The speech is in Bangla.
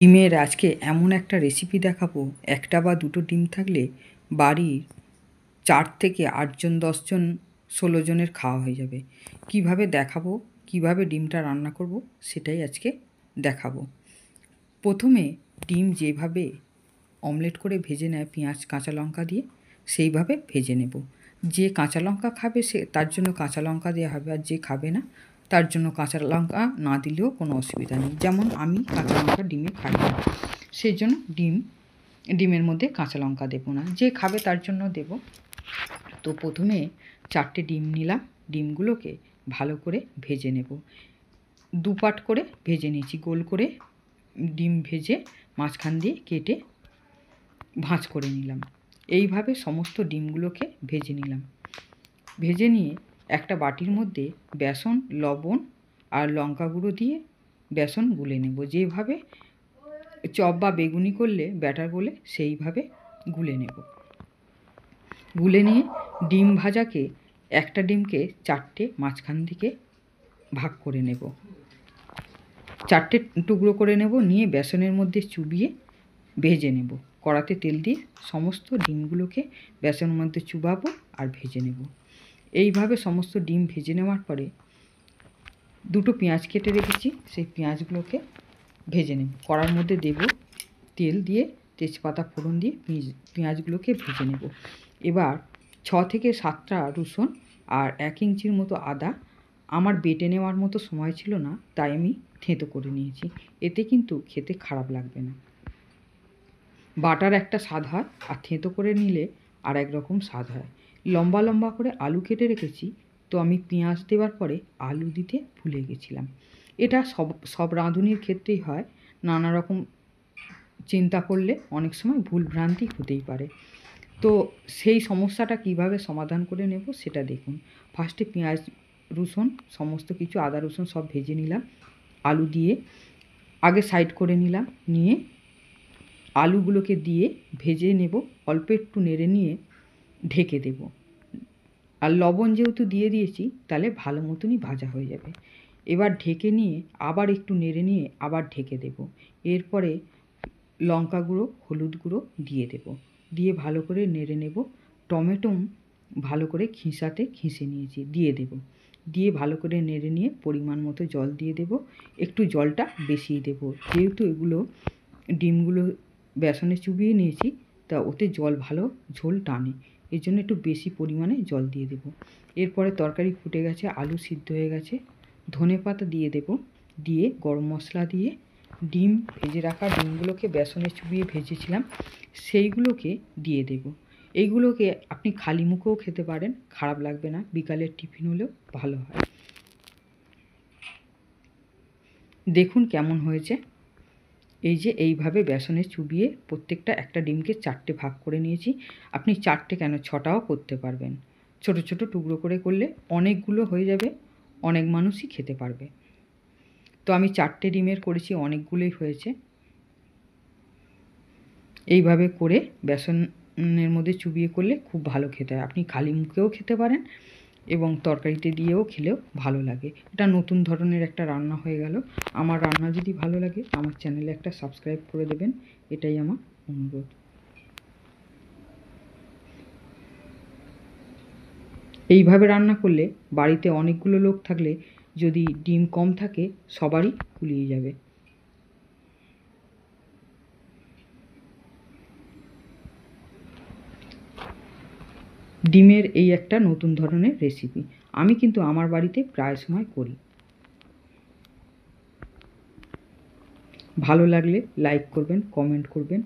ডিমের আজকে এমন একটা রেসিপি দেখাবো, একটা বা দুটো ডিম থাকলে বাড়ির 4 থেকে 8 জন 10 জন 16 জনের খাওয়া হয়ে যাবে। কিভাবে দেখাবো, কিভাবে ডিমটা রান্না করব সেটাই আজকে দেখাবো। প্রথমে ডিম যেভাবে অমলেট করে ভেজে নেয় পেঁয়াজ কাঁচা লঙ্কা দিয়ে, সেইভাবে ভেজে নেব। যে কাঁচা লঙ্কা খাবে সে তার জন্য কাঁচা লঙ্কা দেওয়া হবে, আর যে খাবে না তার জন্য কাঁচা লঙ্কা না দিলেও কোনো অসুবিধা নেই। যেমন আমি কাঁচা লঙ্কা ডিমে খাই না, সেই জন্য ডিমের মধ্যে কাঁচা লঙ্কা দেবো না, যে খাবে তার জন্য দেব। তো প্রথমে 4টে ডিম নিলাম, ডিমগুলোকে ভালো করে ভেজে নেব। দুপাট করে ভেজে নিয়েছি, গোল করে ডিম ভেজে মাঝখান দিয়ে কেটে ভাঁজ করে নিলাম। এইভাবে সমস্ত ডিমগুলোকে ভেজে নিলাম। ভেজে নিয়ে একটা বাটির মধ্যে বেসন, লবণ আর লঙ্কা গুঁড়ো দিয়ে বেসন গুলে নেব। যেভাবে চপ বা বেগুনি করলে ব্যাটার বলে সেইভাবে গুলে নেব। গুলে নিয়ে ডিম ভাজাকে একটা ডিমকে 4টে মাঝখান থেকে ভাগ করে নেব, 4টে টুকরো করে নেব। নিয়ে বেসনের মধ্যে চুবিয়ে ভেজে নেব। কড়াতে তেল দিয়ে সমস্ত ডিমগুলোকে বেসনের মধ্যে চুবাবো আর ভেজে নেব। এইভাবে সমস্ত ডিম ভেজে নেওয়ার পরে দুটো পেঁয়াজ কেটে রেখেছি, সেই পেঁয়াজগুলোকে ভেজে নেব। কড়ার মধ্যে দেব, তেল দিয়ে তেজপাতা ফোড়ন দিয়ে পেঁয়াজগুলোকে ভেজে নেব। এবার 6 থেকে 7টা রসুন আর 1 ইঞ্চির মতো আদা, আমার বেটে নেওয়ার মতো সময় ছিল না তাই আমি থেঁতো করে নিয়েছি। এতে কিন্তু খেতে খারাপ লাগবে না। বাটার একটা স্বাদ হয় আর থেঁতো করে নিলে আর এক রকম স্বাদ হয়। লম্বা লম্বা করে আলু কেটে রেখেছি, তো আমি পেঁয়াজ দেওয়ার পরে আলু দিতে ভুলে গেছিলাম। এটা সব রাঁধুনির ক্ষেত্রেই হয়, নানা রকম চিন্তা করলে অনেক সময় ভুলভ্রান্তি হতেই পারে। তো সেই সমস্যাটা কিভাবে সমাধান করে নেব সেটা দেখুন। ফার্স্টে পেঁয়াজ, রসুন সমস্ত কিছু আদা রসুন সব ভেজে নিলাম, আলু দিয়ে আগে সাইড করে নিলাম। নিয়ে আলুগুলোকে দিয়ে ভেজে নেব, অল্প একটু নেড়ে নিয়ে ঢেকে দেব। আর লবণ যেহেতু দিয়ে দিয়েছি তাহলে ভালো মতনই ভাজা হয়ে যাবে। এবার ঢেকে নিয়ে আবার একটু নেড়ে নিয়ে আবার ঢেকে দেব। এরপরে লঙ্কা গুঁড়ো, হলুদ গুঁড়ো দিয়ে দেব, দিয়ে ভালো করে নেড়ে নেব। টমেটো ভালো করে ঘিষে নিয়েছি, দিয়ে দেব। দিয়ে ভালো করে নেড়ে নিয়ে পরিমাণ মতো জল দিয়ে দেব। একটু জলটা বেশিই দেব, যেহেতু এগুলো ডিমগুলো বেসনে চুবিয়ে নিয়েছি, তা ওতে জল ভালো ঝোল টানে, এর জন্য একটু বেশি পরিমাণে জল দিয়ে দেব। এরপরে তরকারি ফুটে গেছে, আলু সিদ্ধ হয়ে গেছে, ধনেপাতা দিয়ে দেব। দিয়ে গরম মশলা দিয়ে ডিম ভেজে রাখা ডিমগুলোকে বেসনে চুবিয়ে ভেজেছিলাম সেইগুলোকে দিয়ে দেব। এইগুলোকে আপনি খালি মুখেও খেতে পারেন, খারাপ লাগবে না, বিকালের টিফিন হলেও ভালো হয়। দেখুন কেমন হয়েছে। এই যে এইভাবে বেসনে চুবিয়ে প্রত্যেকটা একটা ডিমকে 4টে ভাগ করে নিয়েছি। আপনি 4টে কেন 6টাও করতে পারবেন। ছোট ছোট টুকরো করে করলে অনেকগুলো হয়ে যাবে, অনেক মানুষই খেতে পারবে। তো আমি 4টে ডিমের করেছি, অনেকগুলোই হয়েছে। এইভাবে করে বেসনের মধ্যে চুবিয়ে করলে খুব ভালো খেতে হয়। আপনি খালি মুখেও খেতে পারেন এবং তরকারিতে দিয়েও খেলেও ভালো লাগে। এটা নতুন ধরনের একটা রান্না হয়ে গেল। আমার রান্না যদি ভালো লাগে আমার চ্যানেলে একটা সাবস্ক্রাইব করে দেবেন, এটাই আমার অনুরোধ। এইভাবে রান্না করলে বাড়িতে অনেকগুলো লোক থাকলে যদি ডিম কম থাকে সবারই কুলিয়ে যাবে। ডিমের এই একটা নতুন ধরনের রেসিপি আমি কিন্তু আমার বাড়িতে প্রায় সময় করি। ভালো লাগলে লাইক করবেন, কমেন্ট করবেন।